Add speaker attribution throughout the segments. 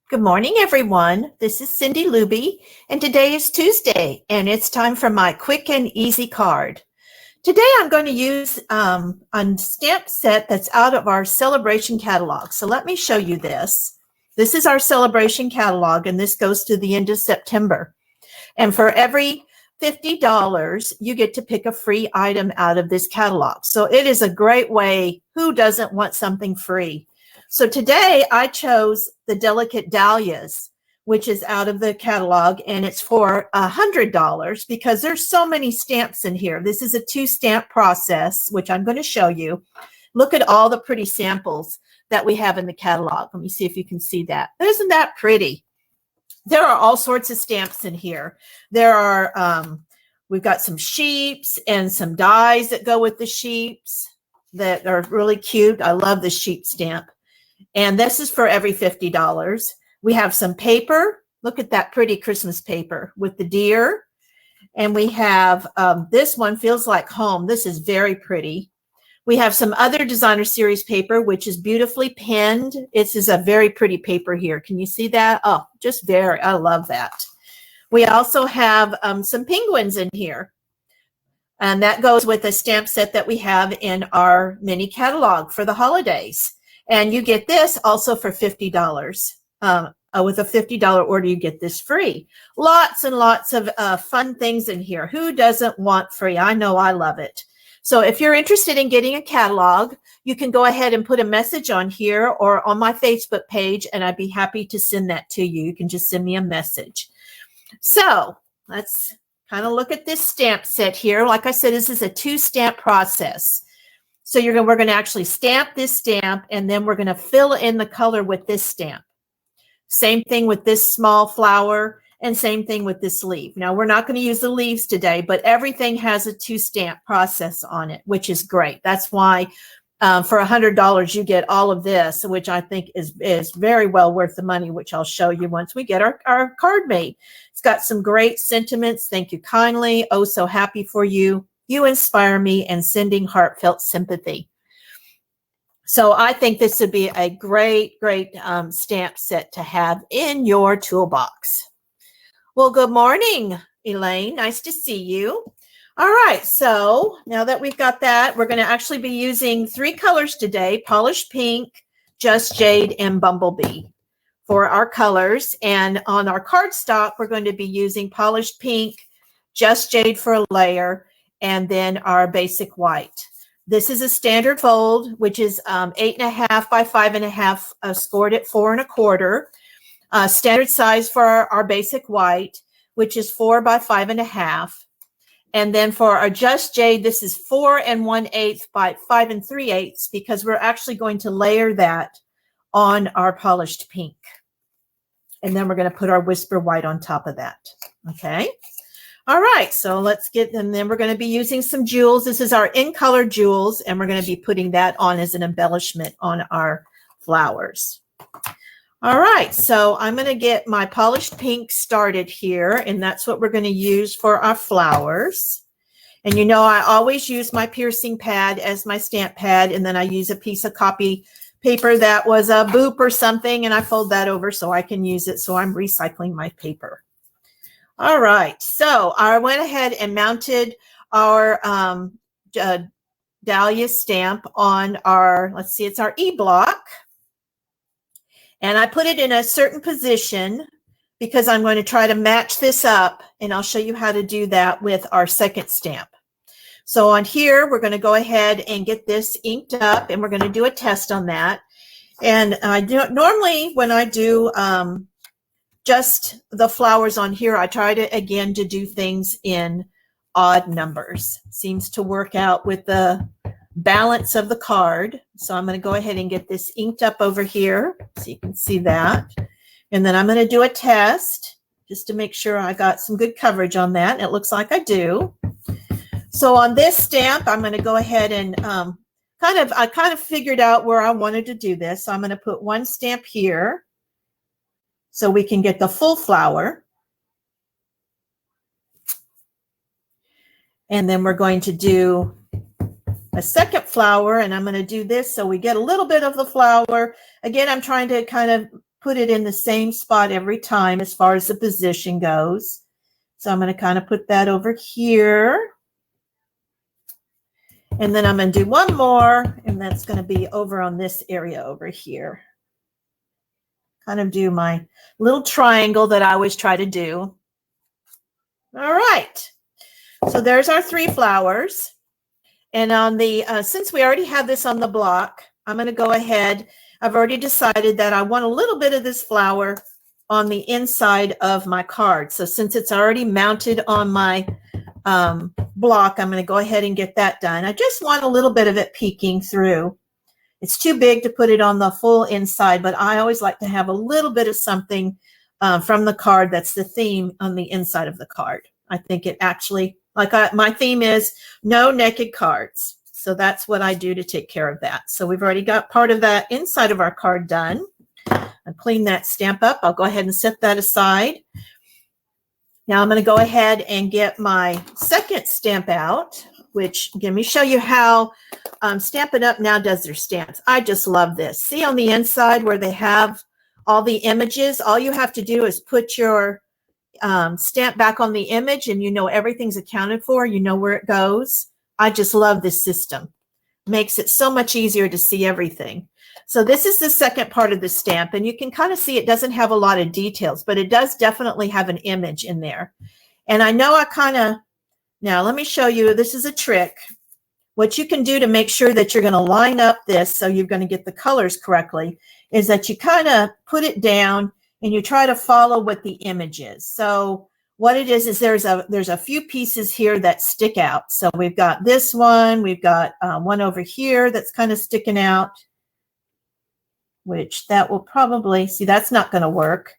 Speaker 1: Good morning, everyone. This is Cindy Luby, and today is Tuesday, and it's time for my quick and easy card. Today, I'm going to use a stamp set that's out of our celebration catalog. So let me show you this. This is our celebration catalog, and this goes to the end of September. And for every $50, you get to pick a free item out of this catalog. So it is a great way. Who doesn't want something free? So today I chose the Delicate Dahlias, which is out of the catalog, and it's for $100 because there's so many stamps in here. This is a 2-stamp process, which I'm going to show you. Look at all the pretty samples that we have in the catalog. Let me see if you can see that. Isn't that pretty? There are all sorts of stamps in here. There are, we've got some sheeps and some dies that go with the sheeps that are really cute. I love the sheep stamp. And this is for every $50. We have some paper. Look at that pretty Christmas paper with the deer. And we have this one, Feels Like Home. This is very pretty. We have some other designer series paper, which is beautifully pinned. This is a very pretty paper here. Can you see that? Oh, just very, I love that. We also have some penguins in here. And that goes with a stamp set that we have in our mini catalog for the holidays. And you get this also for $50. With a $50 order, you get this free. Lots and lots of fun things in here. Who doesn't want free? I know I love it. So if you're interested in getting a catalog, you can go ahead and put a message on here or on my Facebook page, and I'd be happy to send that to you. You can just send me a message. So let's kind of look at this stamp set here. Like I said, this is a 2-stamp process. So we're going to actually stamp this stamp, and then we're going to fill in the color with this stamp. Same thing with this small flower, and same thing with this leaf. Now, we're not going to use the leaves today, but everything has a 2-stamp process on it, which is great. That's why for $100, you get all of this, which I think is very well worth the money, which I'll show you once we get our card made. It's got some great sentiments. Thank you kindly. Oh, so happy for you. You inspire me, and sending heartfelt sympathy. So I think this would be a great stamp set to have in your toolbox. Well, good morning, Elaine. Nice to see you. All right, so now that we've got that, we're going to actually be using 3 colors today: Polished Pink, Just Jade, and Bumblebee for our colors. And on our cardstock, we're going to be using Polished Pink, Just Jade for a layer, and then our basic white. This is a standard fold, which is 8.5 by 5.5, scored at 4 1/4. Standard size for our basic white, which is 4 by 5.5. And then for our Just Jade, this is 4 1/8 by 5 3/8, because we're actually going to layer that on our Polished Pink. And then we're going to put our Whisper White on top of that. Okay. All right, so let's get them. Then we're going to be using some jewels. This is our in color jewels, and we're going to be putting that on as an embellishment on our flowers. All right, so I'm going to get my Polished Pink started here, and that's what we're going to use for our flowers. And you know, I always use my piercing pad as my stamp pad, and then I use a piece of copy paper that was a boop or something, and I fold that over so I can use it. So I'm recycling my paper. All right, so I went ahead and mounted our Dahlia stamp on our, let's see, it's our E-block. And I put it in a certain position because I'm going to try to match this up, and I'll show you how to do that with our second stamp. So on here, we're going to go ahead and get this inked up, and we're going to do a test on that. And I do normally when I do just the flowers on here, I try to, again, to do things in odd numbers. Seems to work out with the balance of the card. So I'm going to go ahead and get this inked up over here so you can see that. And then I'm going to do a test just to make sure I got some good coverage on that. And it looks like I do. So on this stamp, I'm going to go ahead and I kind of figured out where I wanted to do this. So I'm going to put one stamp here so we can get the full flower. And then we're going to do a second flower, and I'm going to do this so we get a little bit of the flower. Again, I'm trying to kind of put it in the same spot every time as far as the position goes. So I'm going to kind of put that over here. And then I'm going to do one more, and that's going to be over on this area over here. Kind of do my little triangle that I always try to do. All right. So there's our 3 flowers. And on the, since we already have this on the block, I'm going to go ahead. I've already decided that I want a little bit of this flower on the inside of my card. So since it's already mounted on my block, I'm going to go ahead and get that done. I just want a little bit of it peeking through. It's too big to put it on the full inside, but I always like to have a little bit of something from the card that's the theme on the inside of the card. I think it actually, my theme is no naked cards. So that's what I do to take care of that. So we've already got part of that inside of our card done. I'll clean that stamp up. I'll go ahead and set that aside. Now I'm going to go ahead and get my second stamp out, which let me show you how Stampin' Up! Now does their stamps. I just love this. See on the inside where they have all the images, all you have to do is put your stamp back on the image and you know everything's accounted for. You know where it goes. I just love this system. Makes it so much easier to see everything. So this is the second part of the stamp, and you can kind of see it doesn't have a lot of details, but it does definitely have an image in there. And I know now let me show you, this is a trick. What you can do to make sure that you're going to line up this so you're going to get the colors correctly is that you kind of put it down and you try to follow what the image is. So what it is there's a few pieces here that stick out. So we've got this one, we've got one over here that's kind of sticking out, which that will probably, see, that's not going to work.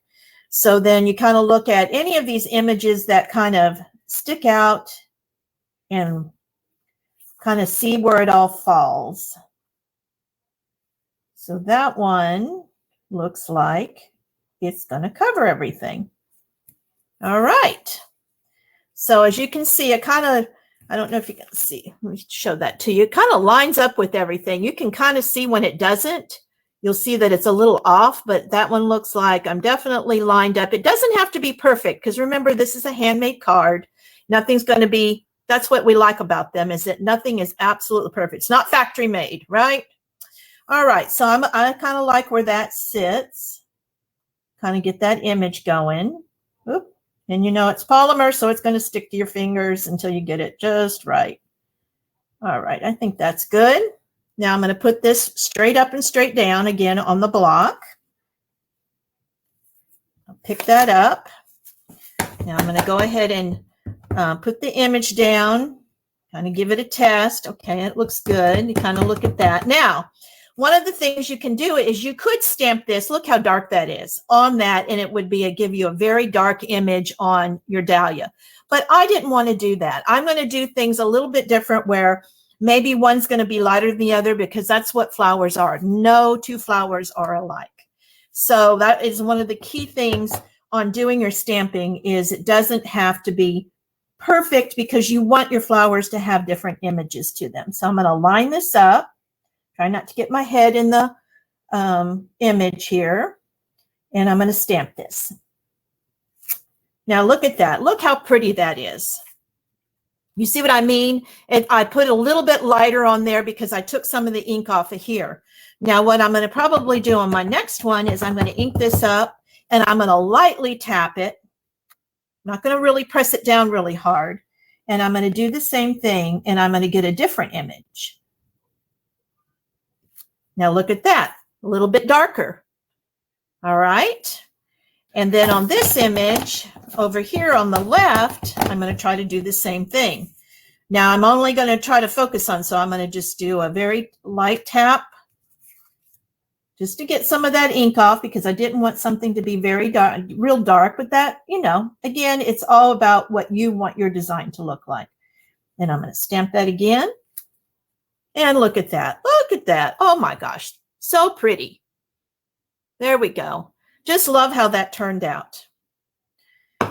Speaker 1: So then you kind of look at any of these images that kind of stick out and kind of see where it all falls. So that one looks like it's going to cover everything. All right. So as you can see, it kind of, I don't know if you can see, let me show that to you. It kind of lines up with everything. You can kind of see when it doesn't. You'll see that it's a little off, but that one looks like I'm definitely lined up. It doesn't have to be perfect because remember, this is a handmade card. Nothing's going to be, that's what we like about them, is that nothing is absolutely perfect. It's not factory made, right? All right, so I kind of like where that sits. Kind of get that image going. Oop. And you know it's polymer, so it's going to stick to your fingers until you get it just right. All right, I think that's good. Now I'm going to put this straight up and straight down again on the block. I'll pick that up. Now I'm going to go ahead and put the image down, kind of give it a test. Okay, it looks good. You kind of look at that. Now, one of the things you can do is you could stamp this. Look how dark that is on that, and it would be give you a very dark image on your dahlia. But I didn't want to do that. I'm going to do things a little bit different where maybe one's going to be lighter than the other because that's what flowers are. No two flowers are alike. So that is one of the key things on doing your stamping is it doesn't have to be perfect because you want your flowers to have different images to them. So I'm going to line this up. Try not to get my head in the image here. And I'm going to stamp this. Now look at that. Look how pretty that is. You see what I mean? And I put a little bit lighter on there because I took some of the ink off of here. Now what I'm going to probably do on my next one is I'm going to ink this up and I'm going to lightly tap it. I'm not going to really press it down really hard. And I'm going to do the same thing and I'm going to get a different image. Now look at that, a little bit darker. All right. And then on this image over here on the left, I'm going to try to do the same thing. Now I'm only going to try to focus on, so I'm going to just do a very light tap just to get some of that ink off because I didn't want something to be very dark, real dark. But that, you know, again, it's all about what you want your design to look like. And I'm going to stamp that again. And look at that. Look at that. Oh my gosh. So pretty. There we go. Just love how that turned out. All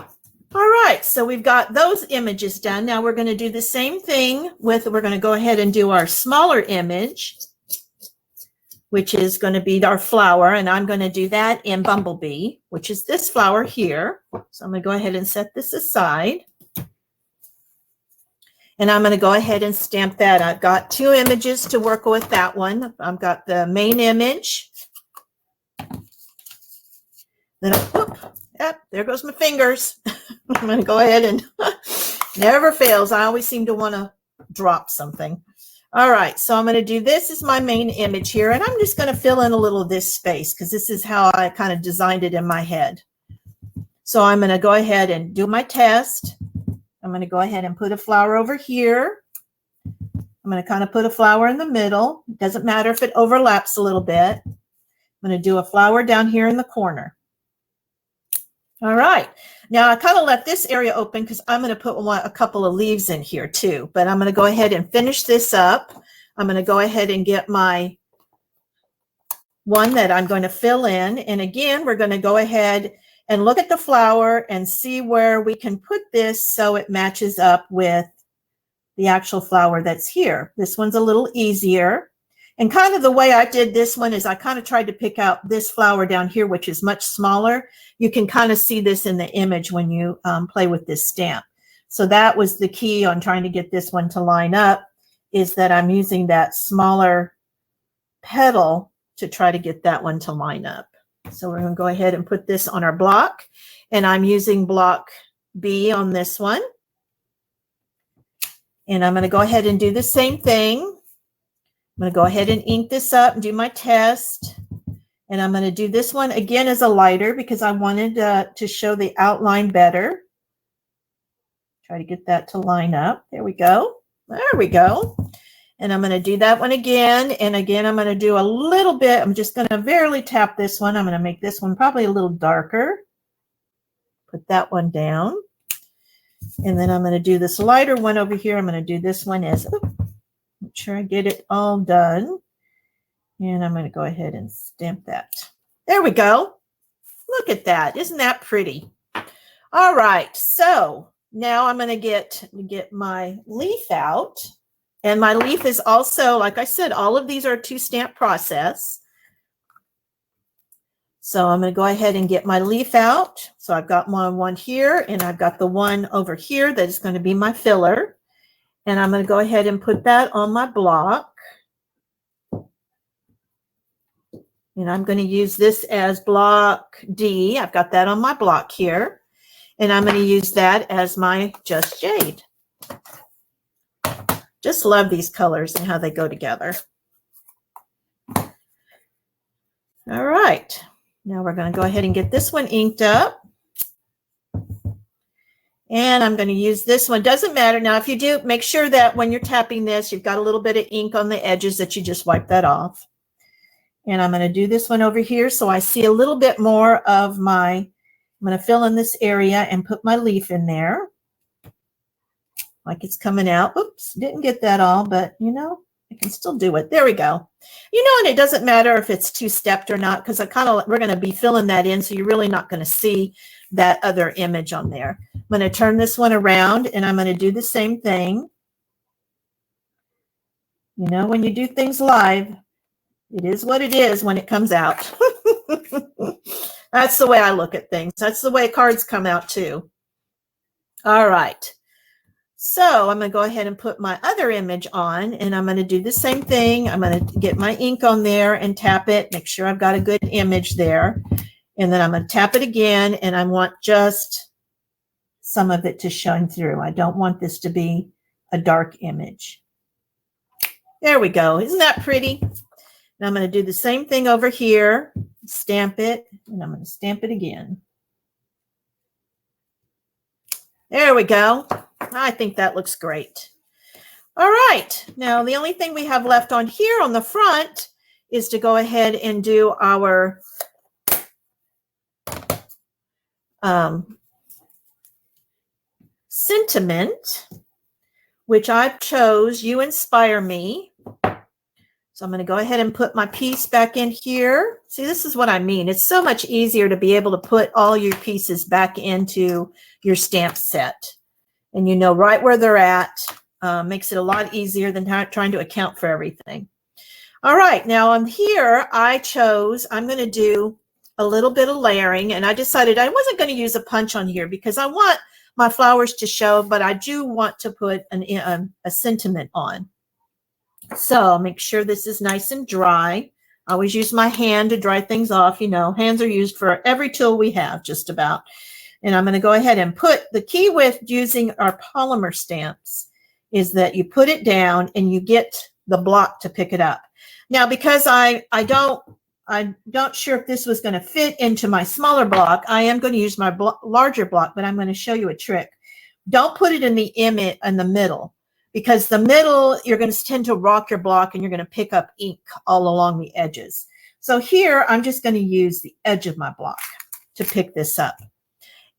Speaker 1: right. So we've got those images done. Now we're going to do the same thing with, we're going to go ahead and do our smaller image. which is going to be our flower. And I'm going to do that in Bumblebee, which is this flower here. So I'm going to go ahead and set this aside. And I'm going to go ahead and stamp that. I've got 2 images to work with that one. I've got the main image. Then, yep, there goes my fingers. I'm going to go ahead and never fails. I always seem to want to drop something. All right, so I'm going to do this as my main image here, and I'm just going to fill in a little of this space because this is how I kind of designed it in my head. So I'm going to go ahead and do my test. I'm going to go ahead and put a flower over here. I'm going to kind of put a flower in the middle. It doesn't matter if it overlaps a little bit. I'm going to do a flower down here in the corner. All right. Now I kind of left this area open because I'm going to put a couple of leaves in here too, but I'm going to go ahead and finish this up. I'm going to go ahead and get my one that I'm going to fill in. And again, we're going to go ahead and look at the flower and see where we can put this so it matches up with the actual flower that's here. This one's a little easier. And kind of the way I did this one is I kind of tried to pick out this flower down here, which is much smaller. You can kind of see this in the image when you play with this stamp. So that was the key on trying to get this one to line up, is that I'm using that smaller petal to try to get that one to line up. So we're going to go ahead and put this on our block. And I'm using block B on this one. And I'm going to go ahead and do the same thing. I'm going to go ahead and ink this up and do my test. And I'm going to do this one again as a lighter because I wanted to show the outline better. Try to get that to line up. There we go. There we go. And I'm going to do that one again. And again, I'm going to do a little bit. I'm just going to barely tap this one. I'm going to make this one probably a little darker. Put that one down. And then I'm going to do this lighter one over here. I'm going to do this one as... Make sure I get it all done. And I'm going to go ahead and stamp that. There we go. Look at that. Isn't that pretty? All right. So now I'm going to get my leaf out. And my leaf is also, like I said, all of these are a 2-stamp process. So I'm going to go ahead and get my leaf out. So I've got my one here, and I've got the one over here that is going to be my filler. And I'm going to go ahead and put that on my block. And I'm going to use this as block D. I've got that on my block here. And I'm going to use that as my Just Jade. Just love these colors and how they go together. All right. Now we're going to go ahead and get this one inked up. And I'm going to use this one. Doesn't matter. Now, if you do, make sure that when you're tapping this, you've got a little bit of ink on the edges that you just wipe that off. And I'm going to do this one over here so I see a little bit more of my, I'm going to fill in this area and put my leaf in there. Like it's coming out. Oops, didn't get that all, but you know, I can still do it. There we go. You know, and it doesn't matter if it's 2-stepped or not, because we're going to be filling that in, so you're really not going to see that other image on there. I'm going to turn this one around and I'm going to do the same thing. You know, when you do things live, it is what it is when it comes out. That's the way I look at things. That's the way cards come out too. All right. So I'm going to go ahead and put my other image on, and I'm going to do the same thing. I'm going to get my ink on there and tap it, make sure I've got a good image there. And then I'm going to tap it again, and I want just some of it to shine through. I don't want this to be a dark image. There we go. Isn't that pretty? And I'm going to do the same thing over here, stamp it, and I'm going to stamp it again. There we go. I think that looks great. All right. Now, the only thing we have left on here on the front is to go ahead and do our sentiment, which I've chose You Inspire Me. So I'm going to go ahead and put my piece back in here. See, this is what I mean. It's so much easier to be able to put all your pieces back into your stamp set. And you know right where they're at. Makes it a lot easier than trying to account for everything. All right, now I'm here. I'm going to do a little bit of layering, and I decided I wasn't going to use a punch on here because I want my flowers to show, but I do want to put a sentiment on. So I'll make sure this is nice and dry. I always use my hand to dry things off. You know, hands are used for every tool we have, just about. And I'm going to go ahead and put, the key with using our polymer stamps is that you put it down and you get the block to pick it up. Now, because I'm not sure if this was going to fit into my smaller block, I am going to use my larger block, but I'm going to show you a trick. Don't put it in the middle, because the middle, you're going to tend to rock your block and you're going to pick up ink all along the edges. So here, I'm just going to use the edge of my block to pick this up.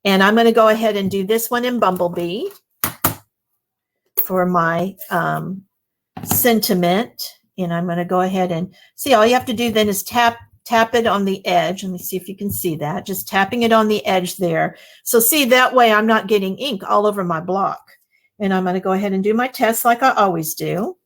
Speaker 1: And I'm going to go ahead and do this one in Bumblebee for my sentiment. And I'm going to go ahead and see, all you have to do then is tap it on the edge. Let me see if you can see that. Just tapping it on the edge there. So see, that way I'm not getting ink all over my block. And I'm going to go ahead and do my test like I always do.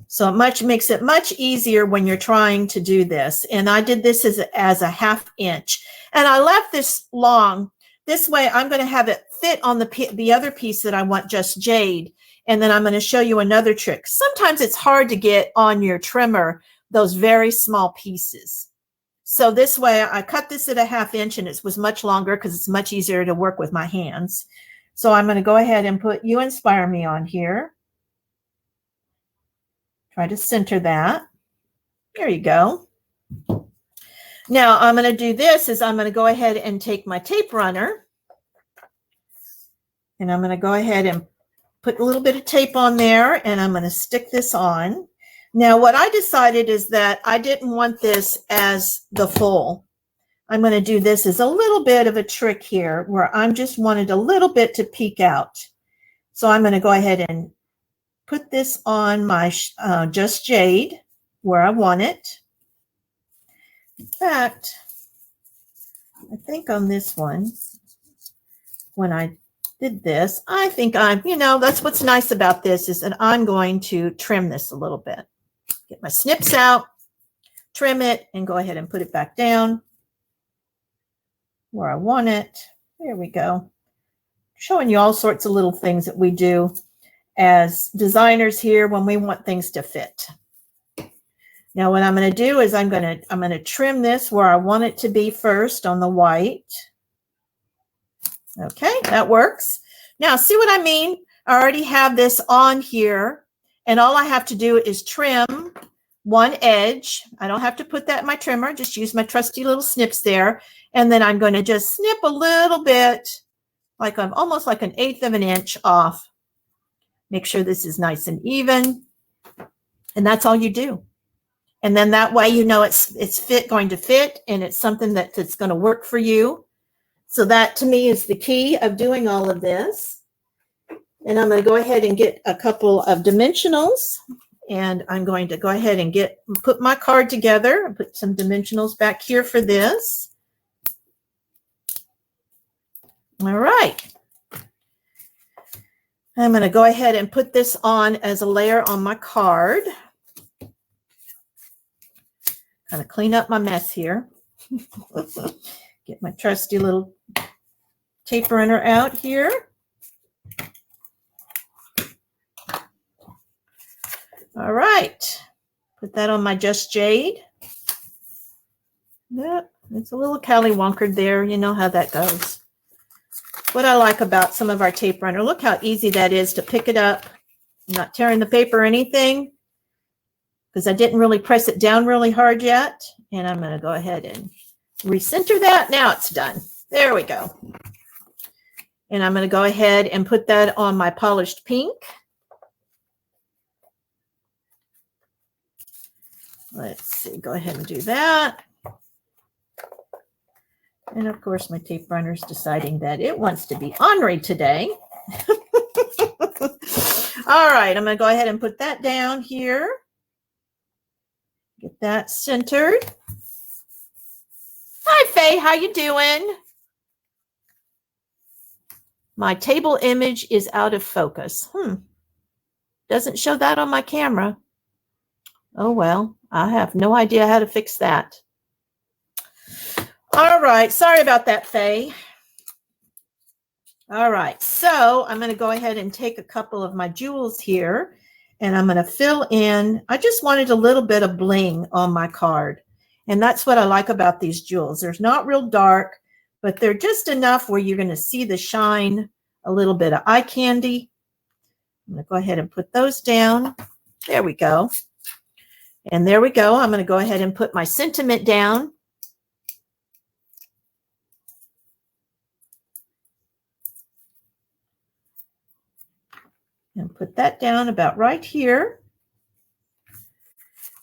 Speaker 1: So it makes it much easier when you're trying to do this. And I did this as a 1/2 inch. And I left this long. This way I'm going to have it fit on the other piece that I want just jade. And then I'm going to show you another trick. Sometimes it's hard to get on your trimmer those very small pieces. So this way I cut this at a 1/2 inch, and it was much longer because it's much easier to work with my hands. So I'm going to go ahead and put You Inspire Me on here. Try to center that. There you go. Now I'm going to do this is I'm going to go ahead and take my tape runner, and I'm going to go ahead and put a little bit of tape on there, and I'm going to stick this on. Now what I decided is that I didn't want this as the full. I'm going to do this as a little bit of a trick here where I'm just wanted a little bit to peek out. So I'm going to go ahead and put this on my Just Jade where I want it. In fact, I think on this one, when I did this, I think that's what's nice about this is that I'm going to trim this a little bit. Get my snips out, trim it, and go ahead and put it back down where I want it. There we go. Showing you all sorts of little things that we do as designers here when we want things to fit. Now what I'm going to do is I'm going to trim this where I want it to be first on the white. Okay, that works. Now see what I mean? I already have this on here, and all I have to do is trim one edge. I don't have to put that in my trimmer, just use my trusty little snips there. And then I'm going to just snip a little bit, like I'm almost like 1/8 of an inch off. Make sure this is nice and even. And that's all you do. And then that way you know it's going to fit, and it's something that's going to work for you. So that to me is the key of doing all of this. And I'm going to go ahead and get a couple of dimensionals, and I'm going to go ahead and put my card together and put some dimensionals back here for this. All right. I'm going to go ahead and put this on as a layer on my card. Kind of clean up my mess here. Get my trusty little tape runner out here. All right. Put that on my Just Jade. Yep, it's a little callywonkered there. You know how that goes. What I like about some of our tape runner, look how easy that is to pick it up. I'm not tearing the paper or anything because I didn't really press it down really hard yet. And I'm going to go ahead and recenter that. Now it's done. There we go. And I'm going to go ahead and put that on my polished pink. Let's see, go ahead and do that. And of course, my tape runner's deciding that it wants to be ornery today. All right, I'm going to go ahead and put that down here. Get that centered. Hi, Faye, how you doing? My table image is out of focus. Doesn't show that on my camera. Oh, well, I have no idea how to fix that. All right. Sorry about that, Faye. All right. So I'm going to go ahead and take a couple of my jewels here, and I'm going to fill in. I just wanted a little bit of bling on my card. And that's what I like about these jewels. They're not real dark, but they're just enough where you're going to see the shine, a little bit of eye candy. I'm going to go ahead and put those down. There we go. And there we go. I'm going to go ahead and put my sentiment down. And put that down about right here.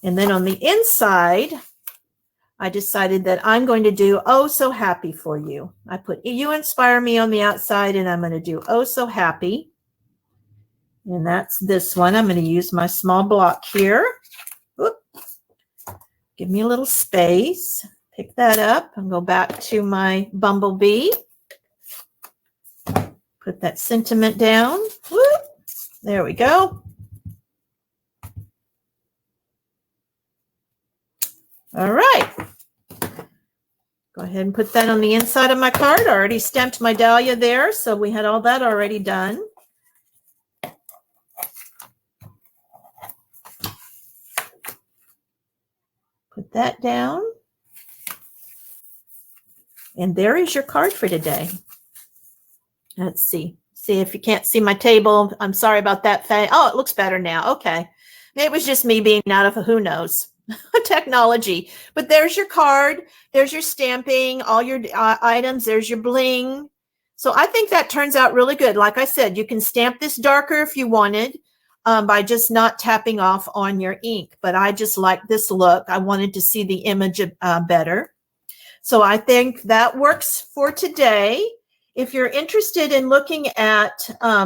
Speaker 1: And then on the inside, I decided that I'm going to do Oh So Happy for You. I put You Inspire Me on the outside, and I'm going to do Oh So Happy. And that's this one. I'm going to use my small block here. Whoop. Give me a little space. Pick that up and go back to my bumblebee. Put that sentiment down. Whoop. There we go. All right. Go ahead and put that on the inside of my card. I already stamped my dahlia there, so we had all that already done. Put that down. And there is your card for today. Let's see. See if you can't see my table. I'm sorry about that, Faye. Oh, it looks better now. Okay. It was just me being out of who knows technology. But there's your card. There's your stamping, all your items. There's your bling. So I think that turns out really good. Like I said, you can stamp this darker if you wanted by just not tapping off on your ink. But I just like this look. I wanted to see the image better. So I think that works for today. If you're interested in looking at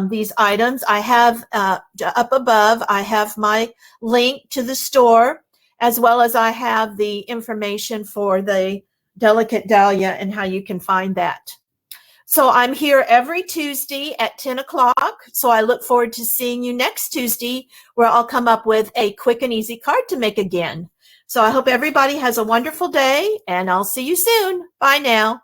Speaker 1: these items, I have up above, I have my link to the store, as well as I have the information for the Delicate Dahlia and how you can find that. So I'm here every Tuesday at 10 o'clock. So I look forward to seeing you next Tuesday, where I'll come up with a quick and easy card to make again. So I hope everybody has a wonderful day, and I'll see you soon. Bye now.